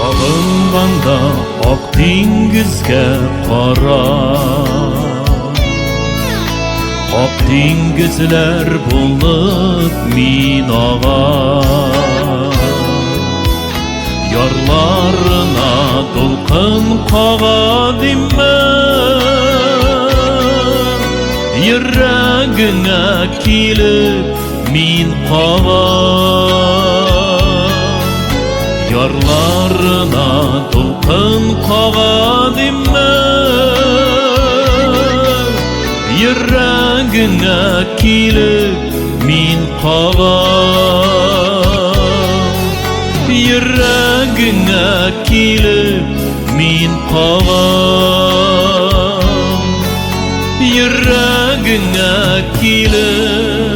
Alınğanda ak dengizge qara, ak dengizler bulup min ağa. Yarlarına dolqın qağa dimme, yüreğine kilip min qağa. Yarlarına dolqın qağa dimme, yüreğine kilip min qağa. Yüreğine kilip min qağa, yüreğine kilip